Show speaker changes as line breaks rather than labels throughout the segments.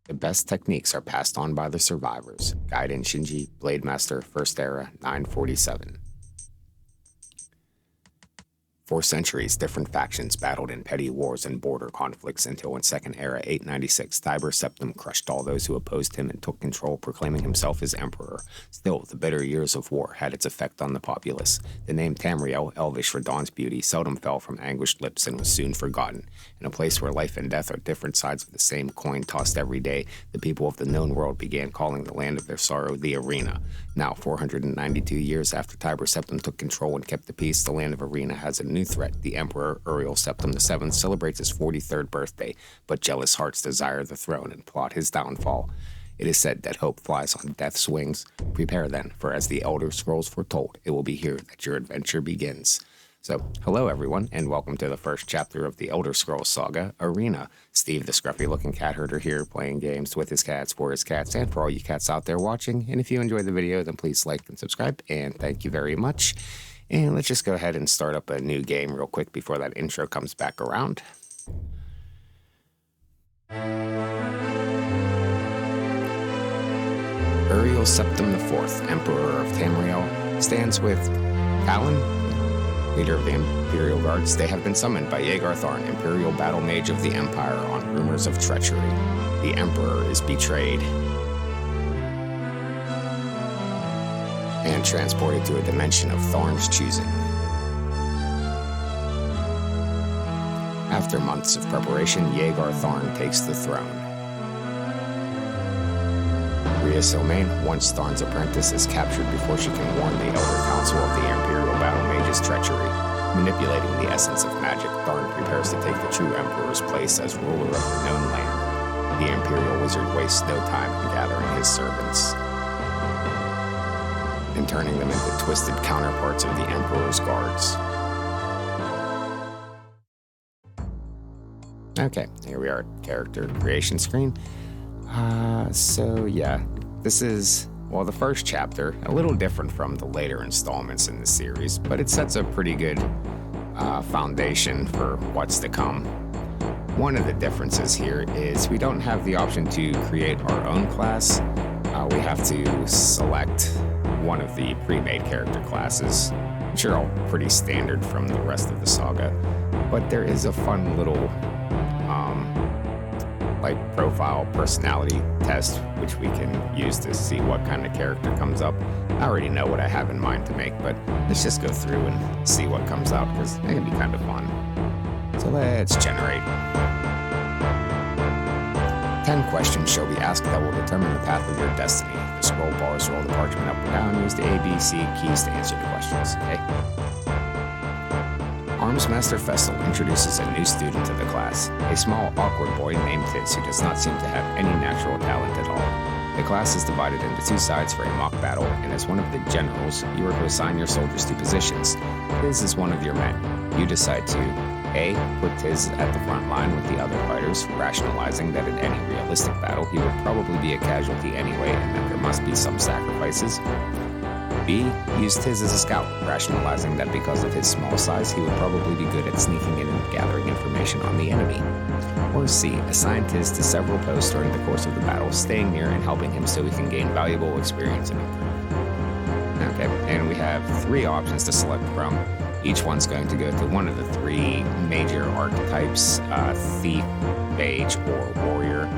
The best techniques are passed on by the survivors. Gaiden Shinji, Blademaster, First Era, 947. For centuries, different factions battled in petty wars and border conflicts until in Second Era 896, Tiber Septim crushed all those who opposed him and took control, proclaiming himself as emperor. Still, the bitter years of war had its effect on the populace. The name Tamriel, Elvish for dawn's beauty, seldom fell from anguished lips and was soon forgotten. In a place where life and death are different sides of the same coin tossed every day, the people of the known world began calling the land of their sorrow the Arena. Now, 492 years after Tiber Septim took control and kept the peace, the land of Arena has a new threat. The Emperor, Uriel Septim VII, celebrates his 43rd birthday, but jealous hearts desire the throne and plot his downfall. It is said that hope flies on death's wings. Prepare then, for as the Elder Scrolls foretold, it will be here that your adventure begins. So, hello everyone, and welcome to the first chapter of the Elder Scrolls Saga, Arena. Steve, the scruffy-looking cat herder here, playing games with his cats, for his cats, and for all you cats out there watching. And if you enjoyed the video, then please like and subscribe, and thank you very much. And let's just go ahead and start up a new game real quick before that intro comes back around. Uriel Septim IV, Emperor of Tamriel, stands with Talon, leader of the Imperial Guards. They have been summoned by Jagar Tharn, Imperial Battle Mage of the Empire, on rumors of treachery. The Emperor is betrayed and transported to a dimension of Tharn's choosing. After months of preparation, Jagar Tharn takes the throne. HuaMei, once Tharn's apprentice, is captured before she can warn the Elder Council of the Imperial Battle Mage's treachery. Manipulating the essence of magic, Tharn prepares to take the true Emperor's place as ruler of the known land. The Imperial Wizard wastes no time in gathering his servants and turning them into twisted counterparts of the Emperor's guards. Okay, here we are, character creation screen. So yeah, this is, well, the first chapter, a little different from the later installments in the series, but it sets a pretty good foundation for what's to come. One of the differences here is we don't have the option to create our own class. We have to select one of the pre-made character classes, which are all pretty standard from the rest of the saga. But there is a fun little profile personality test, which we can use to see what kind of character comes up. I already know what I have in mind to make, but let's just go through and see what comes out, because it can be kind of fun. So let's generate. 10 questions shall be asked that will determine the path of your destiny. The scroll bars roll the parchment up or down. Use the A, B, C keys to answer the questions. Okay. Armsmaster Festal introduces a new student to the class, a small, awkward boy named Tiz who does not seem to have any natural talent at all. The class is divided into two sides for a mock battle, and as one of the generals, you are to assign your soldiers to positions. Tiz is one of your men. You decide to A. Put Tiz at the front line with the other fighters, rationalizing that in any realistic battle he would probably be a casualty anyway and that there must be some sacrifices. B. Use Tiz as a scout, rationalizing that because of his small size he would probably be good at sneaking in and gathering information on the enemy. Or C. Assign Tiz to several posts during the course of the battle, staying near and helping him so he can gain valuable experience and improve. Okay, and we have 3 options to select from. Each one's going to go to one of the 3 major archetypes, Thief, Mage, or Warrior.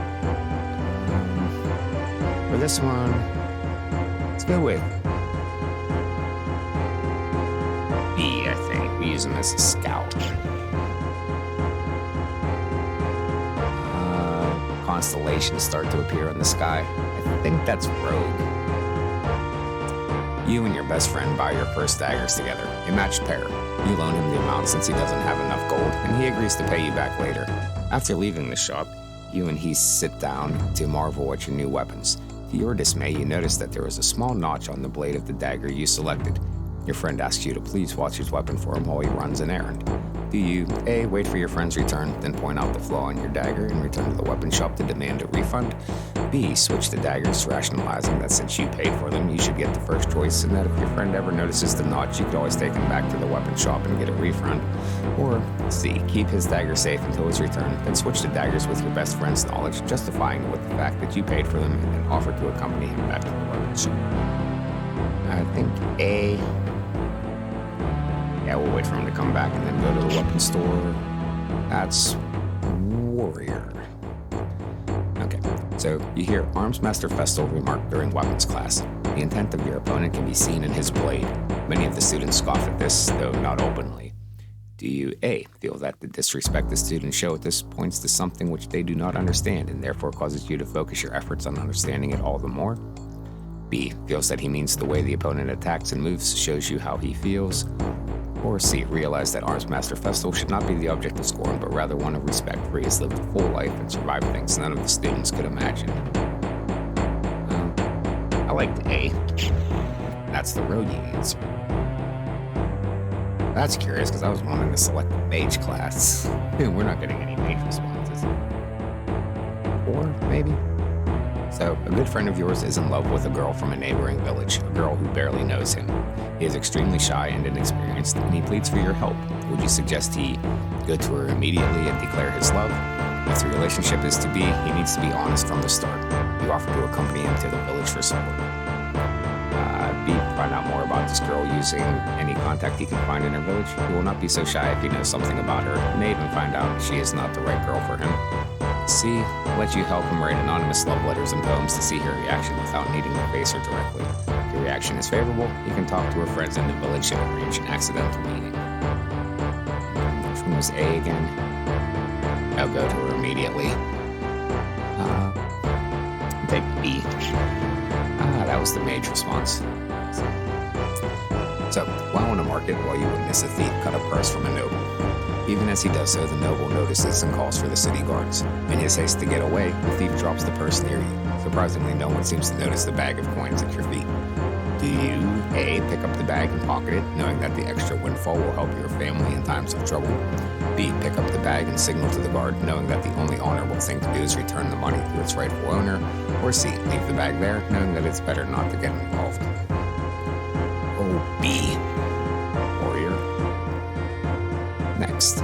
For this one, let's go with B, I think. We use him as a scout. Constellations start to appear in the sky. I think that's Rogue. You and your best friend buy your first daggers together, a matched pair. You loan him the amount since he doesn't have enough gold, and he agrees to pay you back later. After leaving the shop, you and he sit down to marvel at your new weapons. To your dismay, you notice that there is a small notch on the blade of the dagger you selected. Your friend asks you to please watch his weapon for him while he runs an errand. Do you A. Wait for your friend's return, then point out the flaw in your dagger and return to the weapon shop to demand a refund? B. Switch the daggers, rationalizing that since you paid for them, you should get the first choice, and that if your friend ever notices the notch, you could always take him back to the weapon shop and get a refund. Or C. Keep his dagger safe until his return, then switch the daggers with your best friend's knowledge, justifying it with the fact that you paid for them, and then offer to accompany him back to the weapon shop. I think A. Yeah, we'll wait for him to come back and then go to the weapon store. That's warrior. Okay, so you hear Armsmaster Festal remark during weapons class. The intent of your opponent can be seen in his blade. Many of the students scoff at this, though not openly. Do you A. feel that the disrespect the students show at this points to something which they do not understand and therefore causes you to focus your efforts on understanding it all the more? B. Feels that he means the way the opponent attacks and moves shows you how he feels? Or C. Realize that Armsmaster Festal should not be the object of scorn, but rather one of respect, for he has lived a full life and survived things none of the students could imagine. I liked A. That's the road answer. That's curious, because I was wanting to select the mage class. We're not getting any mage responses. Or maybe. So, a good friend of yours is in love with a girl from a neighboring village, a girl who barely knows him. He is extremely shy and inexperienced, and he pleads for your help. Would you suggest he go to her immediately and declare his love? If the relationship is to be, he needs to be honest from the start. You offer to accompany him to the village for support. B. Find out more about this girl using any contact he can find in her village. He will not be so shy if he knows something about her. He may even find out she is not the right girl for him. C. Let you help him write anonymous love letters and poems to see her reaction without needing to face her directly. If the reaction is favorable, you can talk to her friends in the village and arrange an accidental meeting. Which one was A again? I'll go to her immediately. Take B. That was the mage response. So, while in a market, while you witness a thief cut a purse from a noble. Even as he does so, the noble notices and calls for the city guards. In his haste to get away, the thief drops the purse near you. Surprisingly, no one seems to notice the bag of coins at your feet. Do you, A, pick up the bag and pocket it, knowing that the extra windfall will help your family in times of trouble? B, pick up the bag and signal to the guard, knowing that the only honorable thing to do is return the money to its rightful owner? Or C, leave the bag there, knowing that it's better not to get involved? Oh, B. Warrior. Next,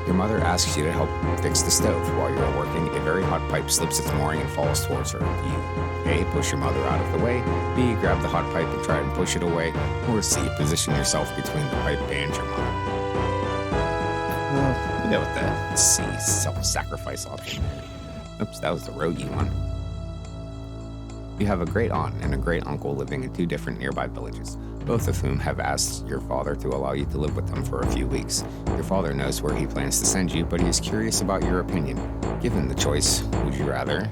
your mother asks you to help fix the stove. While you are working, a very hot pipe slips its mooring and falls towards her. You A, push your mother out of the way. B, grab the hot pipe and try and push it away. Or C, position yourself between the pipe and your mother. Well, we go with the C, self-sacrifice option. Oops, that was the roguey one. You have a great aunt and a great uncle living in two different nearby villages, both of whom have asked your father to allow you to live with them for a few weeks. Your father knows where he plans to send you, but he is curious about your opinion. Given the choice, would you rather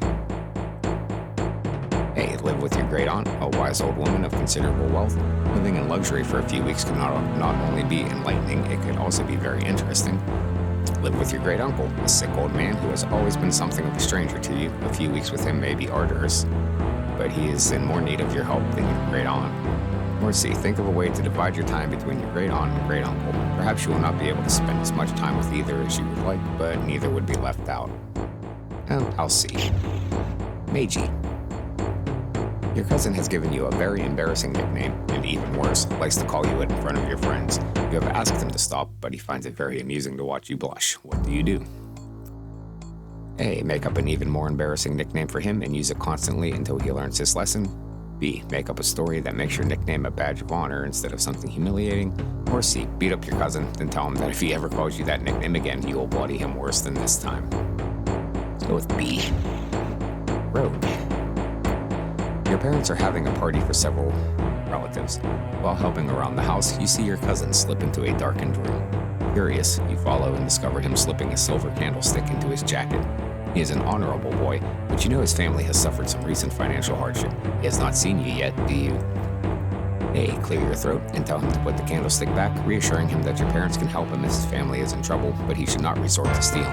A, live with your great aunt, a wise old woman of considerable wealth? Living in luxury for a few weeks can not only be enlightening, it could also be very interesting. Live with your great uncle, a sick old man who has always been something of a stranger to you. A few weeks with him may be arduous, but he is in more need of your help than your great aunt. Or C, think of a way to divide your time between your great aunt and great uncle. Perhaps you will not be able to spend as much time with either as you would like, but neither would be left out. I'll see. Meiji. Your cousin has given you a very embarrassing nickname, and even worse, likes to call you it in front of your friends. You have asked him to stop, but he finds it very amusing to watch you blush. What do you do? A, make up an even more embarrassing nickname for him and use it constantly until he learns his lesson. B, make up a story that makes your nickname a badge of honor instead of something humiliating. Or C, beat up your cousin, then tell him that if he ever calls you that nickname again, you will bloody him worse than this time. Let's go with B. Rogue. Your parents are having a party for several relatives. While helping around the house, you see your cousin slip into a darkened room. Curious, you follow and discover him slipping a silver candlestick into his jacket. He is an honorable boy, but you know his family has suffered some recent financial hardship. He has not seen you yet, do you? A, clear your throat and tell him to put the candlestick back, reassuring him that your parents can help him if his family is in trouble, but he should not resort to stealing.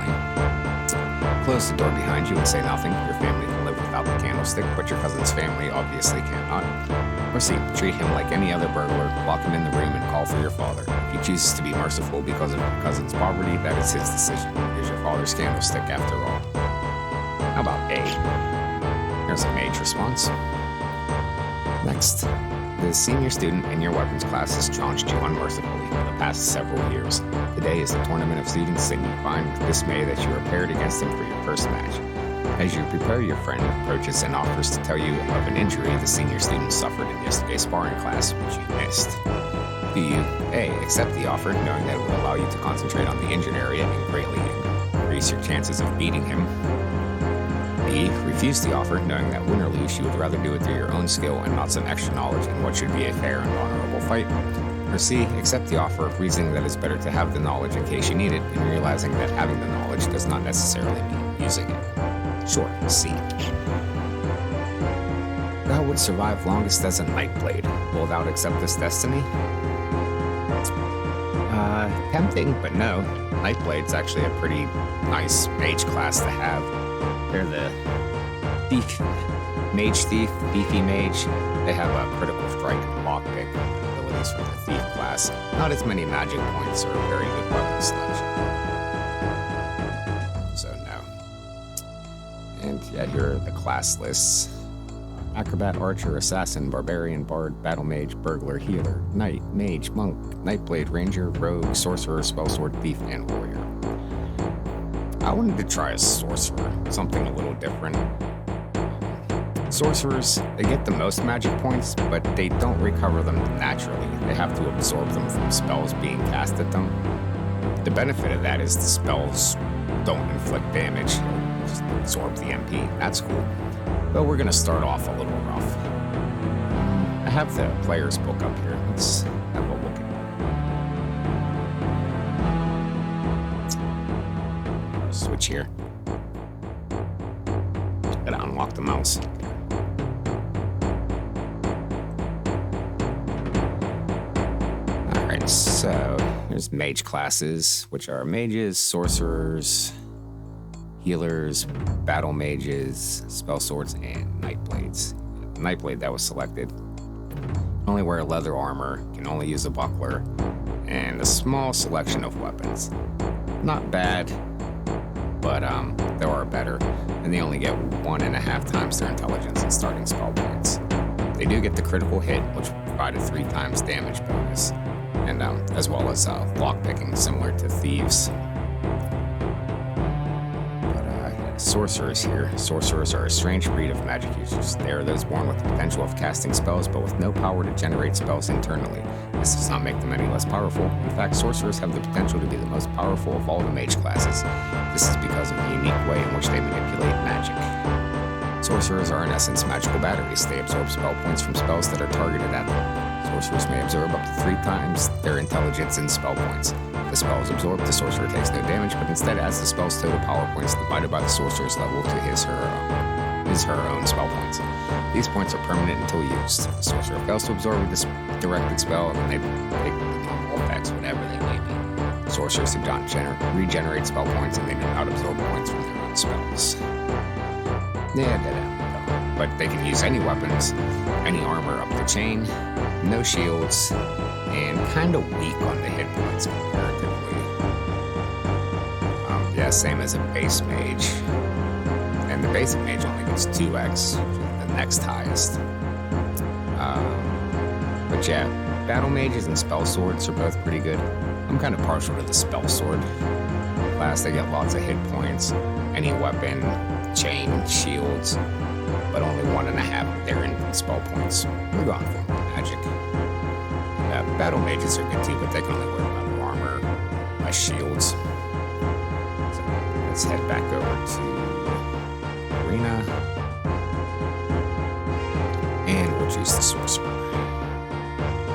Close the door behind you and say nothing. Your family can live without the candlestick, but your cousin's family obviously cannot. Or C, treat him like any other burglar, lock him in the room, and call for your father. If he chooses to be merciful because of your cousin's poverty, that is his decision. Here's your father's candlestick after all. How about A? Here's a mage response. Next, the senior student in your weapons class has challenged you unmercifully for the past several years. Today is the tournament of students, and you find with dismay that you are paired against him for your first match. As you prepare, your friend approaches and offers to tell you of an injury the senior student suffered in yesterday's sparring class, which you missed. Do you A, accept the offer, knowing that it will allow you to concentrate on the injured area and greatly increase your chances of beating him? B, refuse the offer, knowing that win or lose, you would rather do it through your own skill and not some extra knowledge in what should be a fair and honorable fight? Or C, accept the offer, reasoning that it's better to have the knowledge in case you need it, and realizing that having the knowledge does not necessarily mean using it. Sure, C. Thou would survive longest as a Nightblade. Will thou accept this destiny? Tempting, but no. Nightblade's actually a pretty nice mage class to have. They're the mage thief, beefy mage. They have a critical strike and lockpick abilities for the thief class. Not as many magic points or very good weapon selection. So no. And yeah, here are the class lists. Acrobat, Archer, Assassin, Barbarian, Bard, Battle Mage, Burglar, Healer, Knight, Mage, Monk, Nightblade, Ranger, Rogue, Sorcerer, Spellsword, Thief, and Warrior. I wanted to try a Sorcerer, something a little different. Sorcerers, they get the most magic points, but they don't recover them naturally. They have to absorb them from spells being cast at them. The benefit of that is the spells don't inflict damage, just absorb the MP. That's cool. But we're going to start off a little rough. I have the player's book up here. Let's have a look at it. Switch here. Gotta unlock the mouse. Alright, so here's mage classes, which are mages, sorcerers, healers, battle mages, spell swords, and nightblades. The nightblade that was selected only wear leather armor, can only use a buckler, and a small selection of weapons. Not bad, but there are better, and they only get 1.5 times their intelligence and starting spell points. They do get the critical hit, which provided 3 times damage bonus, and as well as lockpicking, similar to thieves. Sorcerers here. Sorcerers are a strange breed of magic users. They are those born with the potential of casting spells, but with no power to generate spells internally. This does not make them any less powerful. In fact, sorcerers have the potential to be the most powerful of all the mage classes. This is because of the unique way in which they manipulate magic. Sorcerers are in essence magical batteries. They absorb spell points from spells that are targeted at them. Sorcerers may absorb up to 3 times their intelligence in spell points. If the spell is absorbed, the sorcerer takes no damage, but instead adds the spell's total power points divided by the sorcerer's level to his or her own spell points. These points are permanent until used. The sorcerer fails to absorb this directed spell, and they take normal effects, whatever they may be. Sorcerers do not regenerate spell points, and they do not absorb points from their own spells. But they can use any weapons, any armor up the chain, no shields, and kind of weak on the hit points comparatively. Yeah, same as a base mage. And the basic mage only gets 2x, the next highest. But yeah, battle mages and spell swords are both pretty good. I'm kind of partial to the spell sword class. They get lots of hit points, any weapon, chain, shields, but only 1.5 of their infant spell points. We're going for magic. Battle mages are good too, but they can only wear leather armor, less shields. So let's head back over to Arena. And we'll choose the Sorcerer.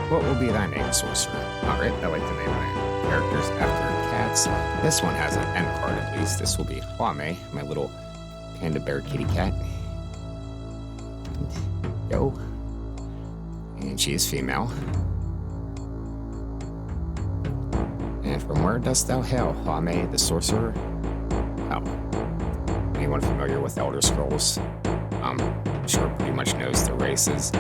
What will be thy name, Sorcerer? Alright, I like to name my characters after cats. This one has an end card at least. This will be HuaMei, my little panda bear kitty cat. Go. And she is female. And from where dost thou hail, HuaMei the Sorcerer? Oh. Anyone familiar with Elder Scrolls? I'm sure pretty much knows the races.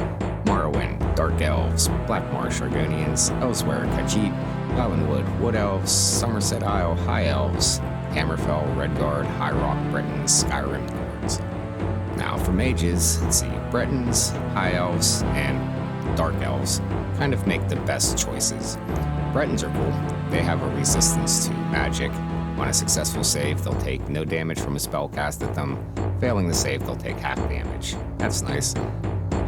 Morrowind, Dark Elves, Blackmarsh, Argonians, Elsewhere, Khajiit, Valenwood, Wood Elves, Somerset Isle, High Elves, Hammerfell, Redguard, High Rock, Bretons, Skyrim Lords. Now for mages, let's see, Bretons, High Elves, and Dark Elves kind of make the best choices. Bretons are cool. They have a resistance to magic. On a successful save, they'll take no damage from a spell cast at them. Failing the save, they'll take half damage. That's nice.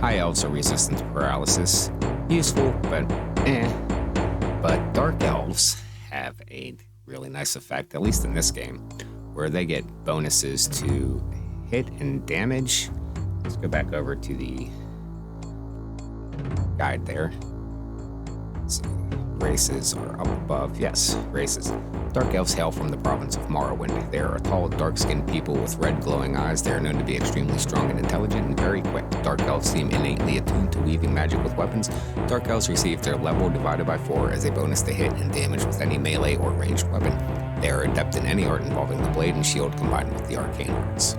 High Elves are resistant to paralysis. Useful, but eh. But Dark Elves have a really nice effect, at least in this game, where they get bonuses to hit and damage. Let's go back over to the guide there. Let's see. Races are up above. Yes, races. Dark Elves hail from the province of Morrowind. They are a tall, dark-skinned people with red glowing eyes. They are known to be extremely strong and intelligent and very quick. Dark Elves seem innately attuned to weaving magic with weapons. Dark Elves receive their level divided by 4 as a bonus to hit and damage with any melee or ranged weapon. They are adept in any art involving the blade and shield combined with the arcane arts.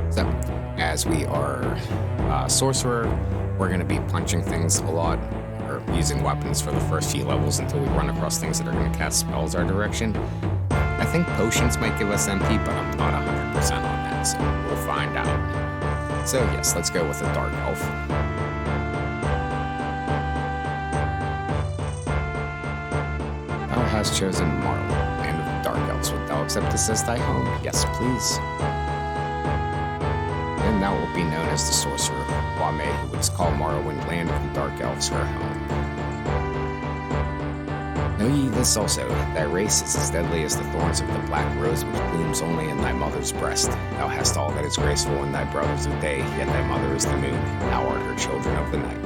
So, as we are Sorcerer, we're going to be punching things a lot, or using weapons for the first few levels until we run across things that are going to cast spells our direction. I think potions might give us MP, but I'm not 100% on that, so we'll find out. So yes, let's go with a Dark Elf. Thou hast chosen Morrowind, land of the Dark Elves. Wilt thou accept this as thy home? Yes, please. And thou wilt be known as the Sorcerer, HuaMei, who would call Morrowind land of the Dark Elves her home. Know ye this also, thy race is as deadly as the thorns of the black rose which blooms only in thy mother's breast. Thou hast all that is graceful in thy brothers of day, yet thy mother is the moon, thou art her children of the night.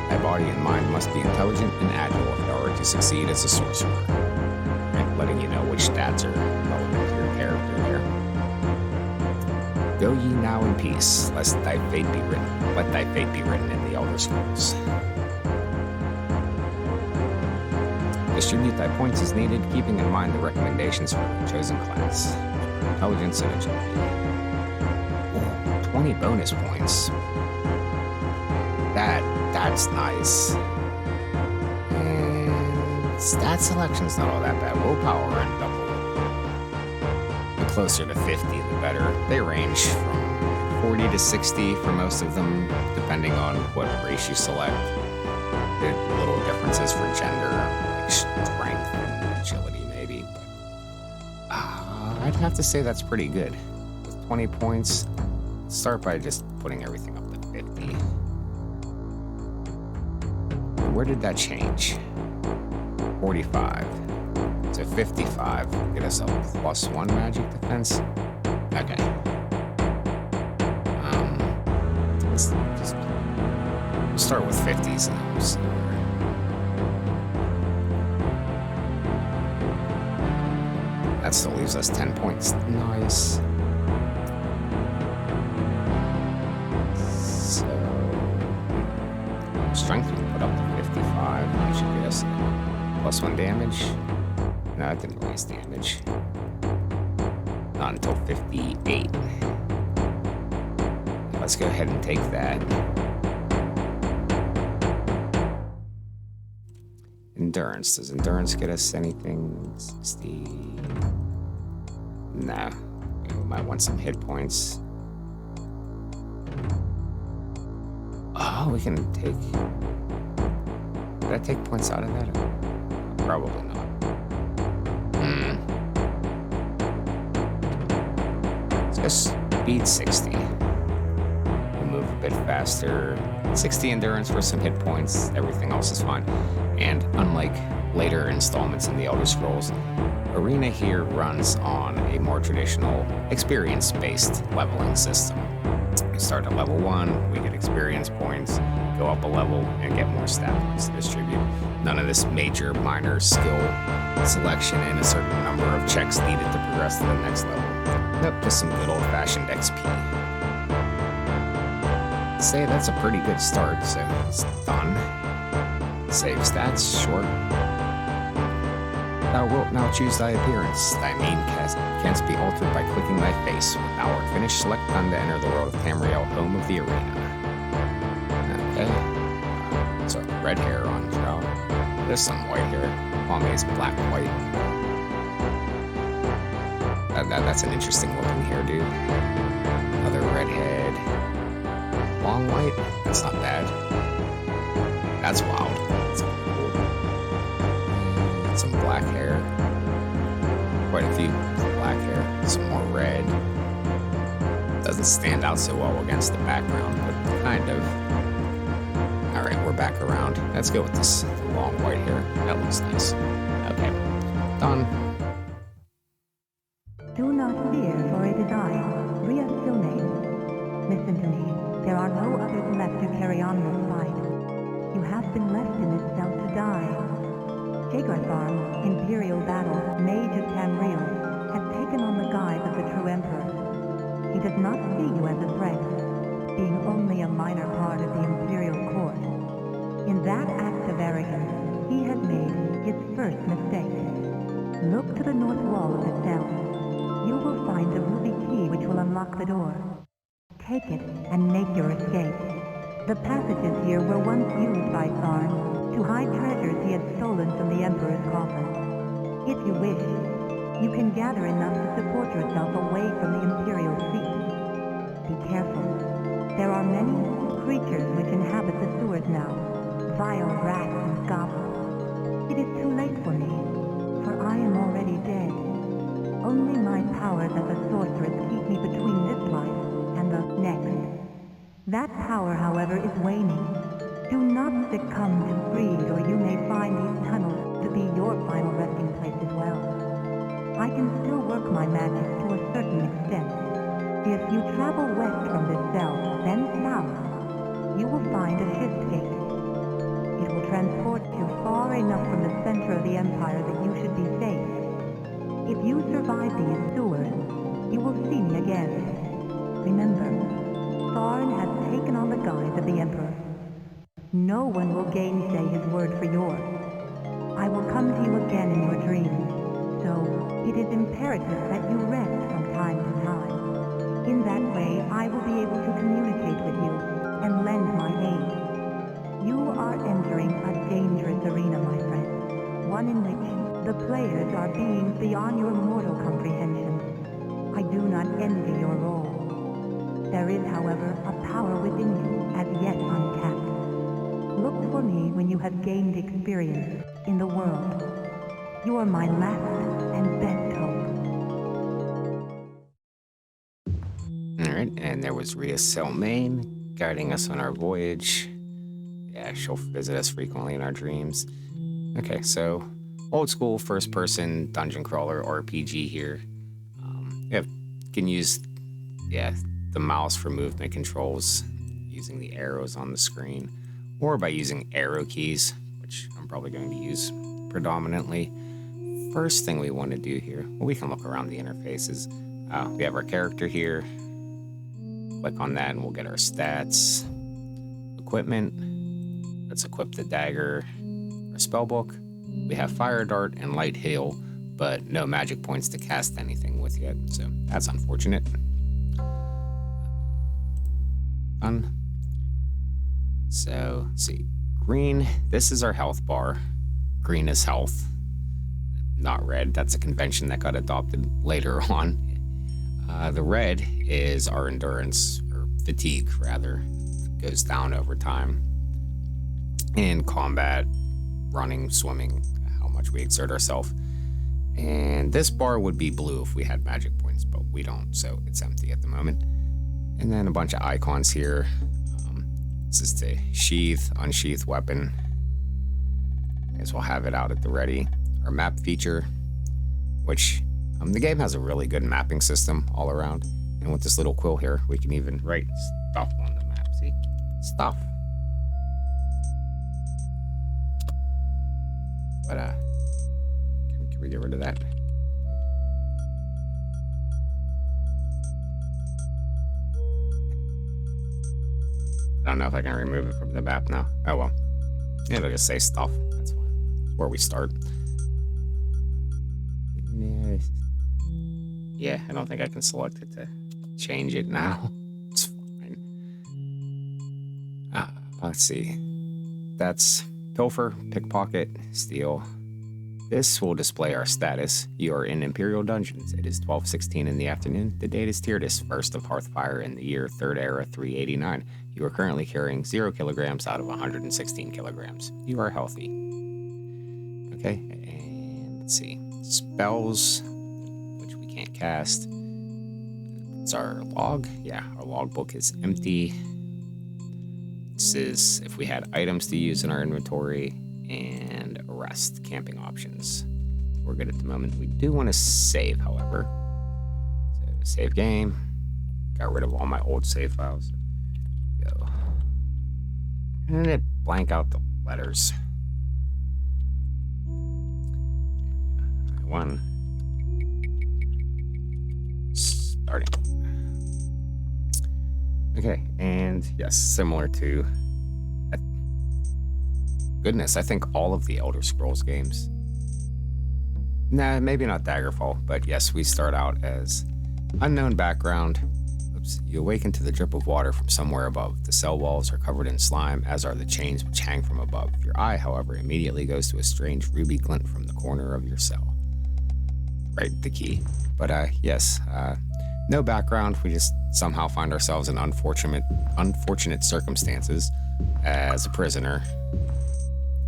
Thy body and mind must be intelligent and agile if thou art to succeed as a sorcerer. And letting you know which stats are relevant to your character here. Go ye now in peace, lest thy fate be written. Let thy fate be written in the Elder Scrolls. Distribute thy points as needed, keeping in mind the recommendations for the chosen class. Intelligence and agility. Ooh, 20 bonus points. That's nice. And stat selection's not all that bad. Willpower and double. The closer to 50, the better. They range from 40 to 60 for most of them, depending on what race you select. There are little differences for gender, like strength and agility maybe. But I'd have to say that's pretty good. With 20 points, start by just putting everything up to 50. Where did that change? 45. So 55. Get us a +1 magic defense. Okay. Let's just start with 50s and then we'll see where. That still leaves us 10 points. Nice. So strength we can put up to 55. We should get us +1 damage. No, it didn't raise damage. Not until 58. Let's go ahead and take that. Endurance. Does endurance get us anything? 60. No. We might want some hit points. Oh, we can take. Did I take points out of that? Probably not. Let's go speed 60. We'll move a bit faster. 60 endurance for some hit points. Everything else is fine. And unlike later installments in the Elder Scrolls, Arena here runs on a more traditional experience-based leveling system. We start at level 1, we get experience points, go up a level, and get more stat points to distribute. None of this major, minor skill selection and a certain number of checks needed to progress to the next level. Nope, just some good old-fashioned XP. I'd say that's a pretty good start, so it's done. Save stats, sure. Thou wilt now choose thy appearance. Thy main canst be altered by clicking thy face. When thou art finished, select none to enter the world of Tamriel, home of the arena. Okay. So red hair on Shroud. There's some white hair. HuaMei's black white. That's an interesting looking hairdo. Another redhead. Long white. That's not bad. That's wild. That's cool. And some black hair. Quite a few black hair. Some more red. Doesn't stand out so well against the background, but kind of. Alright, we're back around. Let's go with this long white hair. That looks nice. Okay. Done.
Do not fear, for it is I, HuaMei. Listen to me. There are no others left to carry on this fight. You have been left in this cell to die. Jagar Tharn, Imperial Battle, Mage of Tamriel, has taken on the guise of the true Emperor. He does not see you as a threat, being only a minor part of the Imperial Court. In that act of arrogance, he has made his first mistake. Look to the north wall of the cell. You will find a ruby key which will unlock the door. Take it and make your escape. The passages here were once used by Tharn to hide treasures he had stolen from the Emperor's coffin. If you wish, you can gather enough to support yourself away from the Imperial seat. Be careful. There are many creatures which inhabit the sewers now, vile rats and goblins. It is too late for me, for I am already dead. Only my powers as a sorceress keep me between this life and the next. That power, however, is waning. Do not succumb to greed, or you may find these tunnels to be your final resting place as well. I can still work my magic to a certain extent. If you travel west from this cell, then south, you will find a shift gate. It will transport you far enough from the center of the Empire that you should be safe. If you survive these sewers, you will see me again. Remember, Tharn has taken on the guise of the Emperor. No one will gainsay his word for yours. I will come to you again in your dreams, so it is imperative that you rest from time to time. In that way, I will be able to communicate with you and lend my aid. You are entering a dangerous arena, my friend, one in which the players are beings beyond your mortal comprehension. I do not envy your role. There is, however, a power within you as yet untapped. Look for me when you have gained experience in the world. You are my last and best hope.
Alright, and there was HuaMei guiding us on our voyage. Yeah, she'll visit us frequently in our dreams. Okay, so old school first person dungeon crawler RPG here. You can use the mouse for movement controls using the arrows on the screen, or by using arrow keys, which I'm probably going to use predominantly. First thing we want to do here, well, we can look around the interfaces. We have our character here. Click on that and we'll get our stats. Equipment. Let's equip the dagger. Our spellbook. We have Fire Dart and Light Hail, but no magic points to cast anything with yet, so that's unfortunate. Done. So, let's see. Green, this is our health bar. Green is health, not red. That's a convention that got adopted later on. The red is our endurance, or fatigue, rather. It goes down over time. In combat, running, swimming, how much we exert ourselves. And this bar would be blue if we had magic points, but we don't, so it's empty at the moment. And then a bunch of icons here. This is to sheath, unsheath weapon. I guess we'll have it out at the ready. Our map feature, which the game has a really good mapping system all around. And with this little quill here, we can even write stuff on the map. See? Stuff. But can we get rid of that? I don't know if I can remove it from the map now. Oh well. Yeah, it'll just say stuff. That's fine. That's where we start. Yeah, I don't think I can select it to change it now. It's fine. Let's see. That's pilfer, pickpocket, steal. This will display our status. You are in Imperial Dungeons. It is 12:16 in the afternoon. The date is Tyrdes, 1st of Hearthfire in the year 3rd Era 389. You are currently carrying 0 kilograms out of 116 kilograms. You are healthy. Okay, and let's see. Spells, which we can't cast. It's our log. Yeah, our logbook is empty. This is if we had items to use in our inventory, and rest camping options. We're good at the moment. We do want to save, however. So save game. Got rid of all my old save files. Go. And it blank out the letters. One. Starting. Okay, and yes, similar to goodness, I think all of the Elder Scrolls games. Nah, maybe not Daggerfall, but yes, we start out as unknown background. Oops. You awaken to the drip of water from somewhere above. The cell walls are covered in slime, as are the chains which hang from above. Your eye, however, immediately goes to a strange ruby glint from the corner of your cell. Right, the key. But yes, no background. We just somehow find ourselves in unfortunate circumstances as a prisoner,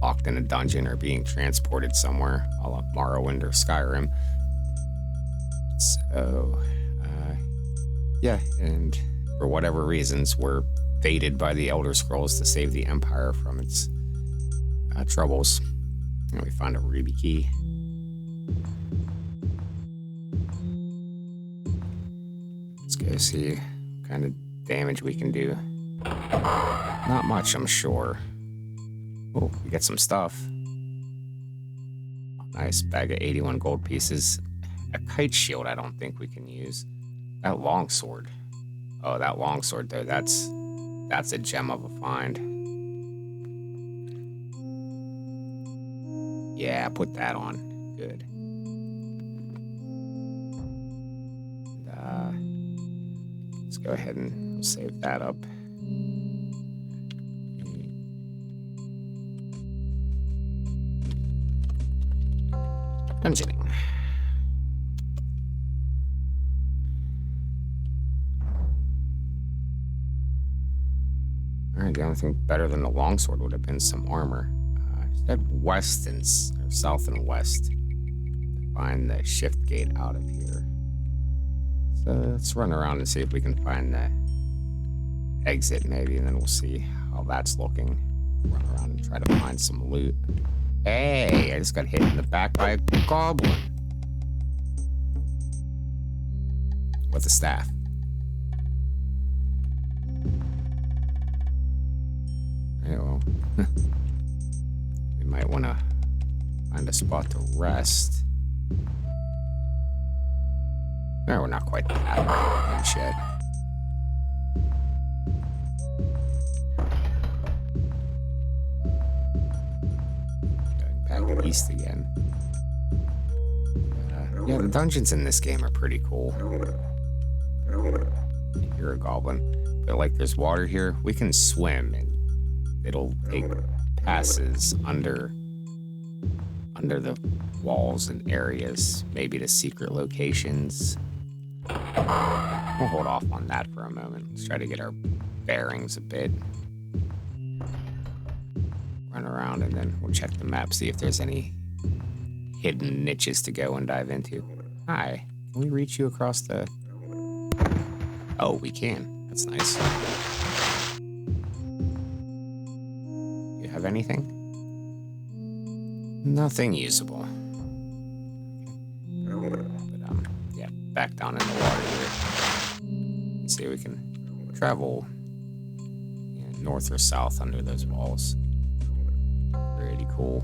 locked in a dungeon or being transported somewhere, a la Morrowind or Skyrim. So, yeah, and for whatever reasons, we're fated by the Elder Scrolls to save the Empire from its troubles. And we find a ruby key. Let's go see what kind of damage we can do. Not much, I'm sure. Oh, we get some stuff. Nice bag of 81 gold pieces. A kite shield I don't think we can use. That longsword. Oh, that longsword though, that's a gem of a find. Yeah, put that on. Good. And, let's go ahead and save that up. Dungeoning. Alright, the only thing better than the longsword would have been some armor. Just head west and or south and west to find the shift gate out of here. So let's run around and see if we can find the exit maybe, and then we'll see how that's looking. Run around and try to find some loot. Hey, I just got hit in the back by a goblin. With a staff. Yeah, well. We might want to find a spot to rest. No, we're not quite that right yet. Back east again. Yeah, the dungeons in this game are pretty cool. You're a goblin. But like there's water here, we can swim and it'll take passes under the walls and areas, maybe to secret locations. We'll hold off on that for a moment. Let's try to get our bearings a bit. Run around and then we'll check the map, see if there's any hidden niches to go and dive into. Hi, can we reach you across the... Oh, we can. That's nice. You have anything? Nothing usable. But, yeah, back down in the water here. Let's see if we can travel north or south under those walls. Pretty cool.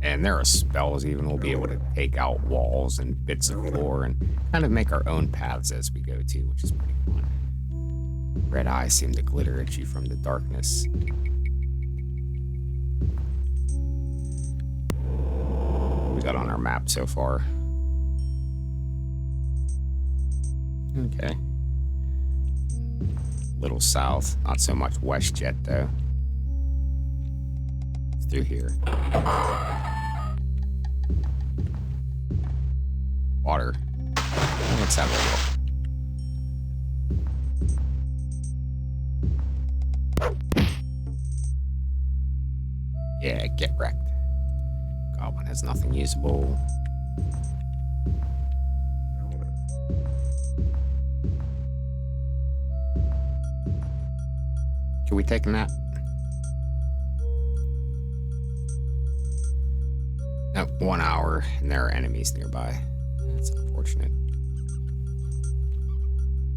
And there are spells even we'll be able to take out walls and bits of floor and kind of make our own paths as we go too, which is pretty fun. Red eyes seem to glitter at you from the darkness. What we got on our map so far? Okay. Little south, not so much west yet, though. Through here. Water. Let's have a look. Yeah, get wrecked. Goblin has nothing usable. Can we take a nap? Nope, 1 hour, and there are enemies nearby. That's unfortunate.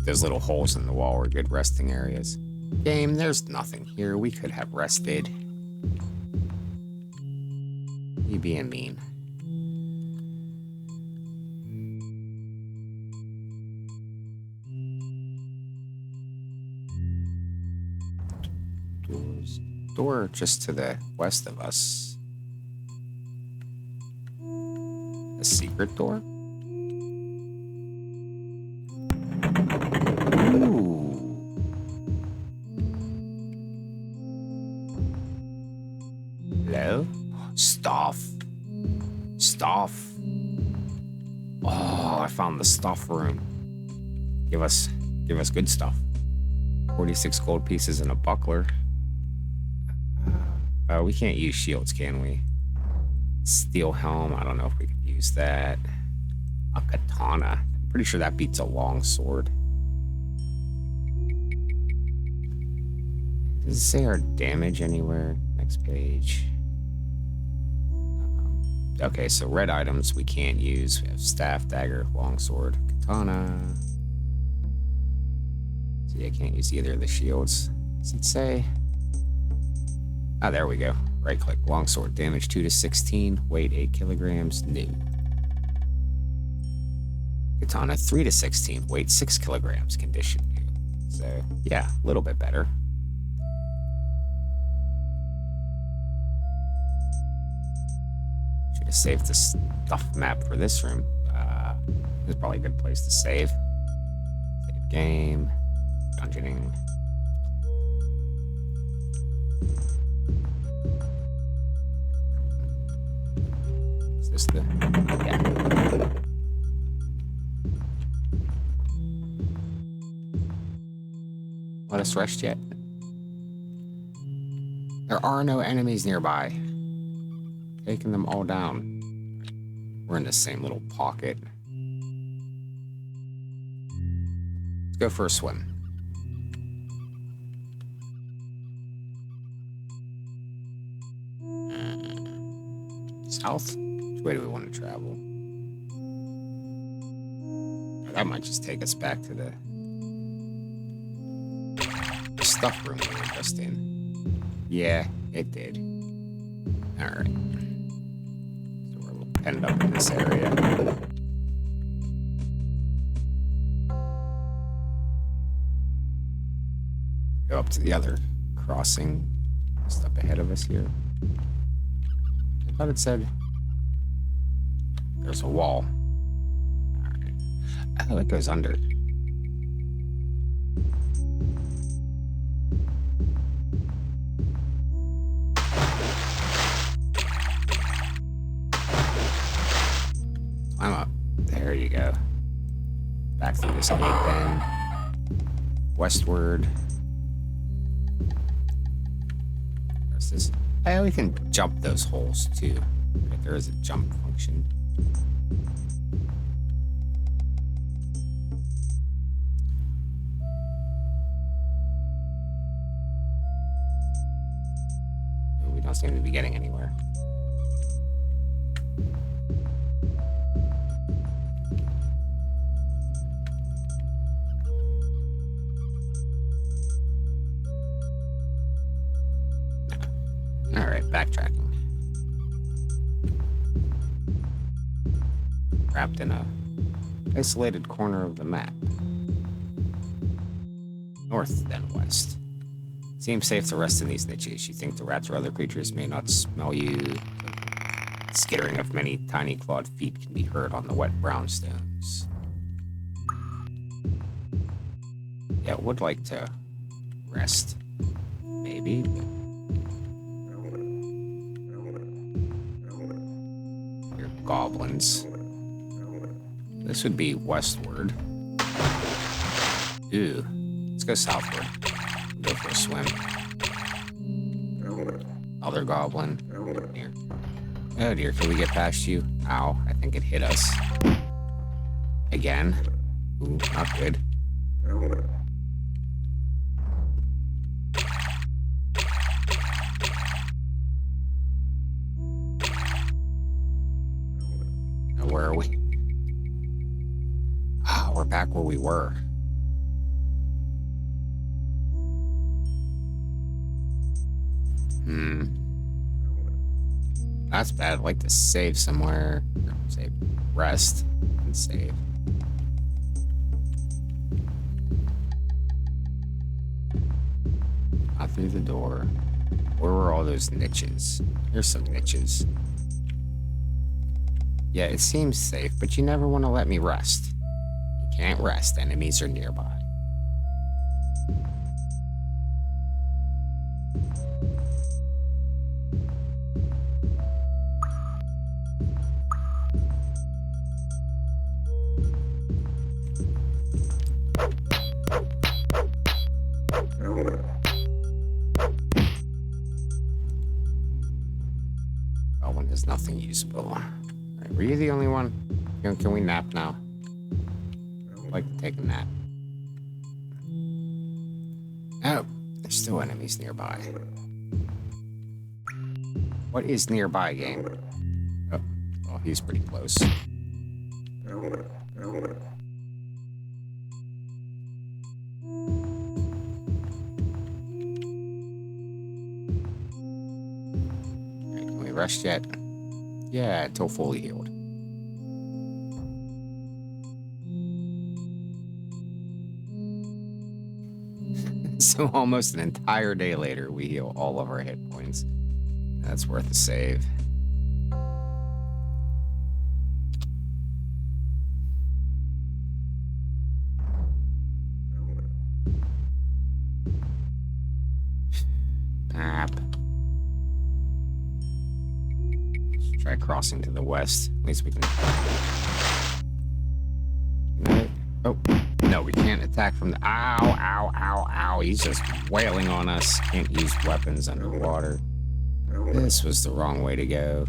Those little holes in the wall were good resting areas. Game, there's nothing here. We could have rested. You being mean. Door just to the west of us. A secret door? Ooh. Hello? Stuff. Stuff. Oh, I found the stuff room. Give us good stuff. 46 gold pieces and a buckler. We can't use shields, can we? Steel helm, I don't know if we could use that. A katana. I'm pretty sure that beats a long sword. Does it say our damage anywhere? Next page. Okay, so red items we can't use. We have staff, dagger, longsword, katana. See, I can't use either of the shields. Does it say? Ah, there we go. Right click, longsword, damage 2 to 16, weight 8 kilograms, new. Katana 3 to 16, weight 6 kilograms, condition new. So, yeah, a little bit better. Should have saved the stuff map for this room. This is probably a good place to save. Save game, dungeoning. Yeah. Let us rest yet. There are no enemies nearby. Taking them all down. We're in the same little pocket. Let's go for a swim. South? Which way do we want to travel? That might just take us back to the stuff room we were just in. Yeah, it did. Alright. So we're a little penned up in this area. Go up to the other crossing. Just up ahead of us here. I thought it said there's a wall. Alright. Oh, it goes under. Climb up. There you go. Back through this gate then. Westward. Where's this? Oh, we can jump those holes too. Right, there is a jump function. We don't seem to be getting anywhere. All right, backtracking. Trapped in a isolated corner of the map. North, then west. Seems safe to rest in these niches. You think the rats or other creatures may not smell you. The skittering of many tiny clawed feet can be heard on the wet brownstones. Yeah, I would like to rest. Maybe. You're goblins. This would be westward. Ooh. Let's go southward. Go for a swim. Other goblin. Here. Oh dear, can we get past you? Ow, I think it hit us. Again. Ooh, not good. Now, where are we? Ah, we're back where we were. That's bad. I'd like to save somewhere. Save. Rest. And save. Not through the door. Where were all those niches? Here's some niches. Yeah, it seems safe, but you never want to let me rest. You can't rest. Enemies are nearby. There's nothing usable. Right, were you the only one? Can we nap now? I'd like to take a nap. Oh, there's still enemies nearby. What is nearby, game? Oh, well, he's pretty close. Can we rest yet? Yeah, until fully healed. So almost an entire day later, we heal all of our hit points. That's worth a save. Nap. Let's try crossing to the west. At least we can... Oh, no, we can't attack from the... Ow, ow, ow, ow. He's just wailing on us. Can't use weapons underwater. This was the wrong way to go.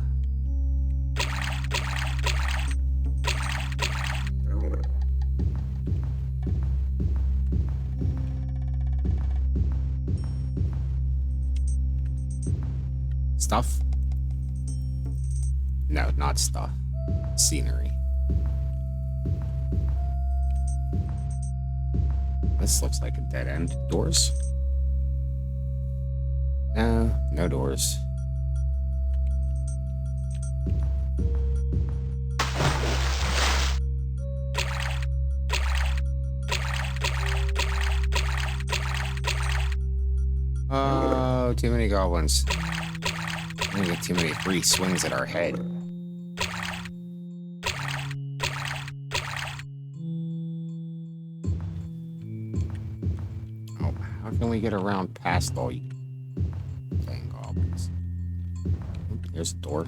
Stuff? No, not stuff. Scenery. This looks like a dead end. Doors? No, no doors. Oh, too many goblins. We get too many free swings at our head. Oh, how can we get around past all you dang goblins? There's a door.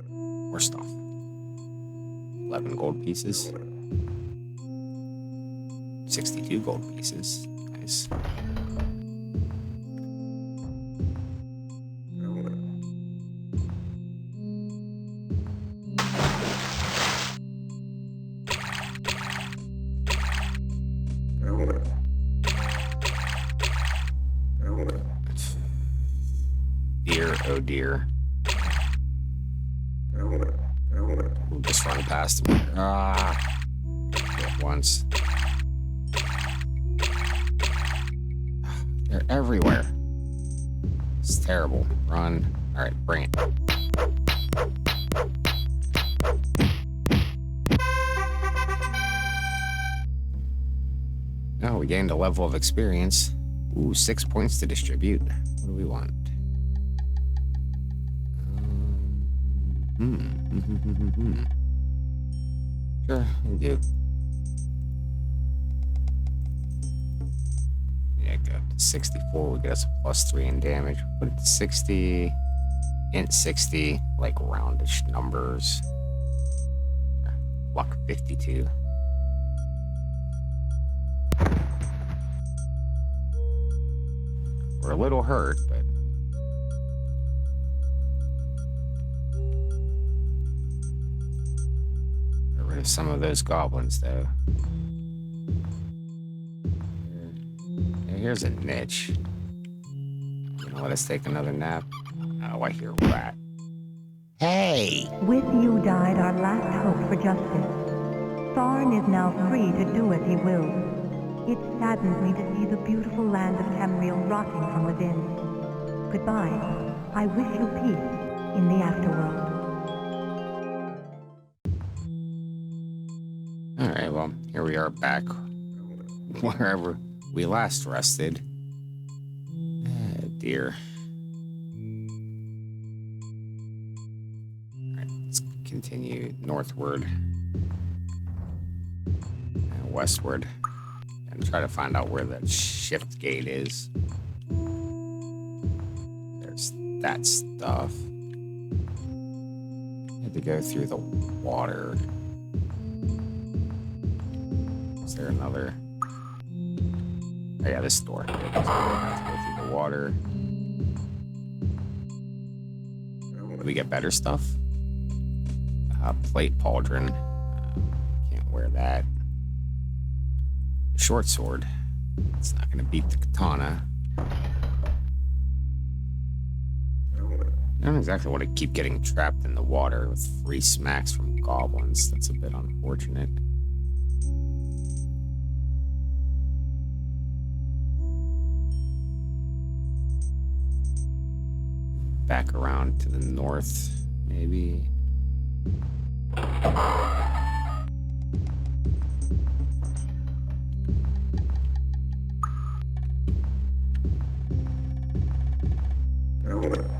More stuff. 11 gold pieces. 62 gold pieces. Nice. Dear, oh dear. We'll just run past them. Ah. Hit once. They're everywhere. It's terrible. Run. Alright, bring it. Oh, we gained a level of experience. Ooh, 6 points to distribute. What do we want? Sure, we do. Yeah, go up to 64 will get us a +3 in damage. Put it to 60. Int 60, like roundish numbers. Luck 52. We're a little hurt, but get rid of some of those goblins, though. Here's a niche. You know, let us take another nap. Oh, I hear a rat. Hey!
With you died our last hope for justice. Tharn is now free to do as he wills. It saddens me to see the beautiful land of Tamriel rotting from within. Goodbye. I wish you peace in the afterworld.
Alright, well, here we are back wherever we last rested. Oh, dear. Alright, let's continue northward and westward and try to find out where that shift gate is. There's that stuff. Had to go through the water. Is there another? Oh yeah, this door. Here it is. Have to go through the water. Do we get better stuff? Plate pauldron. Can't wear that. Short sword. It's not going to beat the katana. I don't exactly want to keep getting trapped in the water with free smacks from goblins. That's a bit unfortunate. Back around to the north, maybe.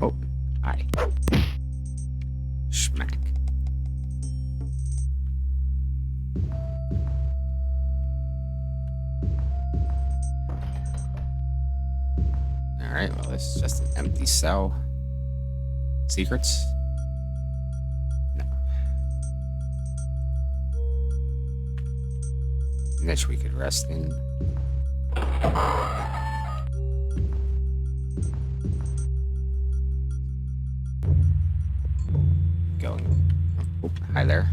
Oh, hi. Schmack. Alright, well, this is just an empty cell. Secrets? No. Niche we could rest in. Going. Oh, hi there.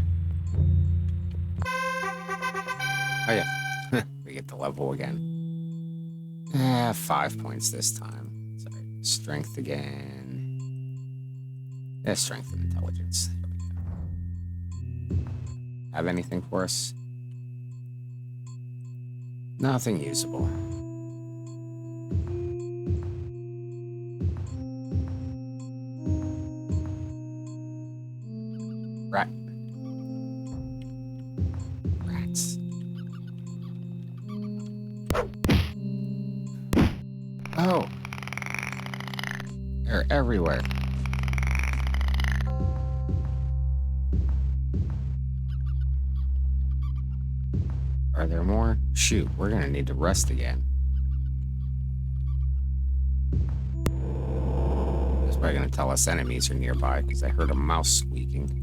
Oh yeah. We get the level again. 5 points this time. Sorry. Strength again. Yeah, strength and intelligence. There we go. Have anything for us? Nothing usable. Rat. Rats. Oh. They're everywhere. Are there more? Shoot, we're gonna need to rest again. It's probably gonna tell us enemies are nearby because I heard a mouse squeaking.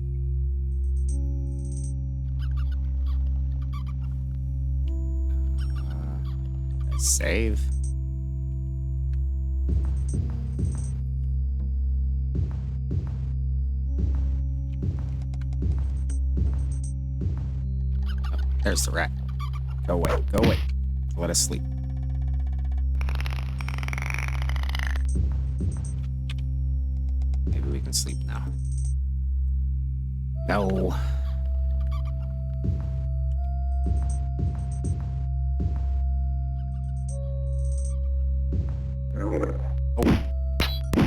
Save. Oh, there's the rat. Go away, go away. Let us sleep. Maybe we can sleep now. No. Oh,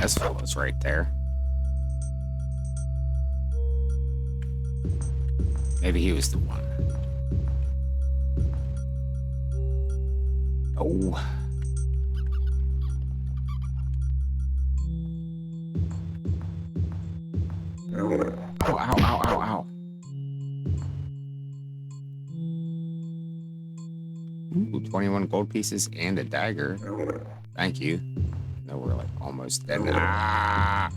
this fellow's right there. Maybe he was the one. Oh. Oh, ow, ow, ow, ow. Ooh, 21 gold pieces and a dagger. Thank you. No, we're like almost dead. Ah!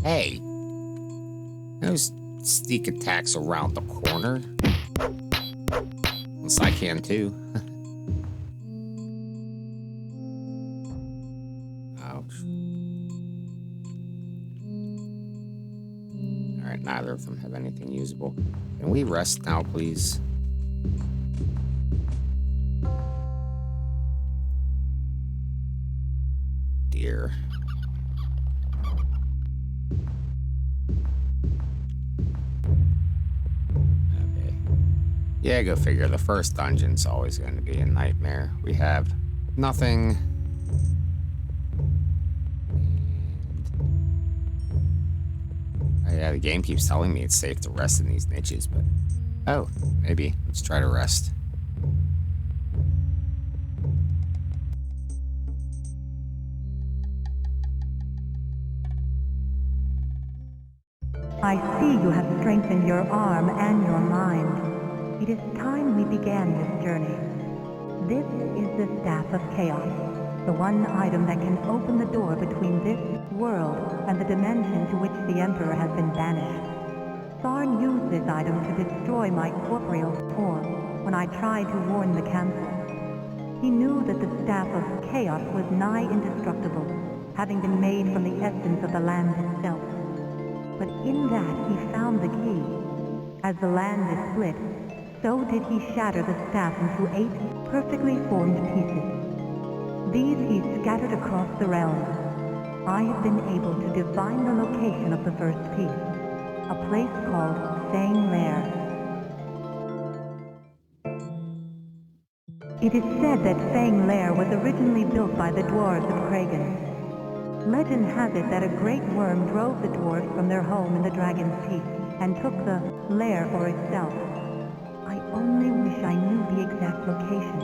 Hey, those sneak attacks around the corner. Unless I can too. Ouch. Alright, neither of them have anything usable. Can we rest now, please? Dear. Okay. Yeah, go figure. The first dungeon's always going to be a nightmare. We have nothing. Yeah, the game keeps telling me it's safe to rest in these niches, but... Oh, maybe. Let's try to rest.
I see you have strengthened your arm and your mind. It is time we began this journey. This is the Staff of Chaos, the one item that can open the door between this world and the dimension to which the Emperor has been banished. Tharn used this item to destroy my corporeal form when I tried to warn the Council. He knew that the Staff of Chaos was nigh indestructible, having been made from the essence of the land itself. But in that he found the key. As the land is split, so did he shatter the staff into 8 perfectly formed pieces. These he scattered across the realm. I have been able to divine the location of the first piece, a place called Fang Lair. It is said that Fang Lair was originally built by the dwarves of Kragan. Legend has it that a great worm drove the dwarves from their home in the Dragon's Teeth and took the lair for itself. I only wish I knew the exact location.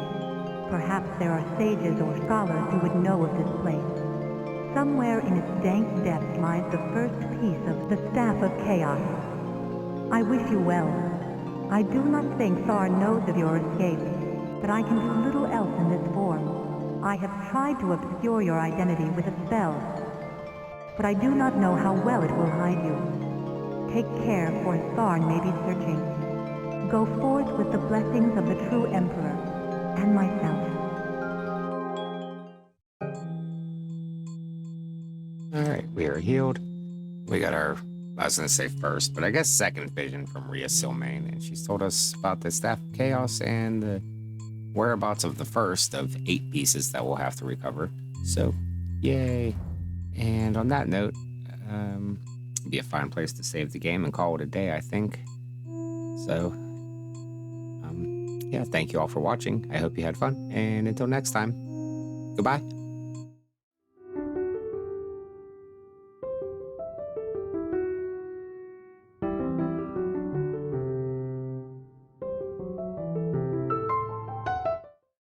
Perhaps there are sages or scholars who would know of this place. Somewhere in its dank depths lies the first piece of the Staff of Chaos. I wish you well. I do not think Tharn knows of your escape, but I can do little else in this form. I have tried to obscure your identity with a spell, but I do not know how well it will hide you. Take care, for Tharn may be searching. Go forth with the blessings of the true Emperor, and myself.
Alright, we are healed. We got our, I was going to say first, but I guess second vision from Rhea Silmain, and she's told us about the Staff of Chaos and the whereabouts of the first of 8 pieces that we'll have to recover. So, yay. And on that note, it'd be a fine place to save the game and call it a day, I think. So, yeah, thank you all for watching. I hope you had fun, and until next time, goodbye.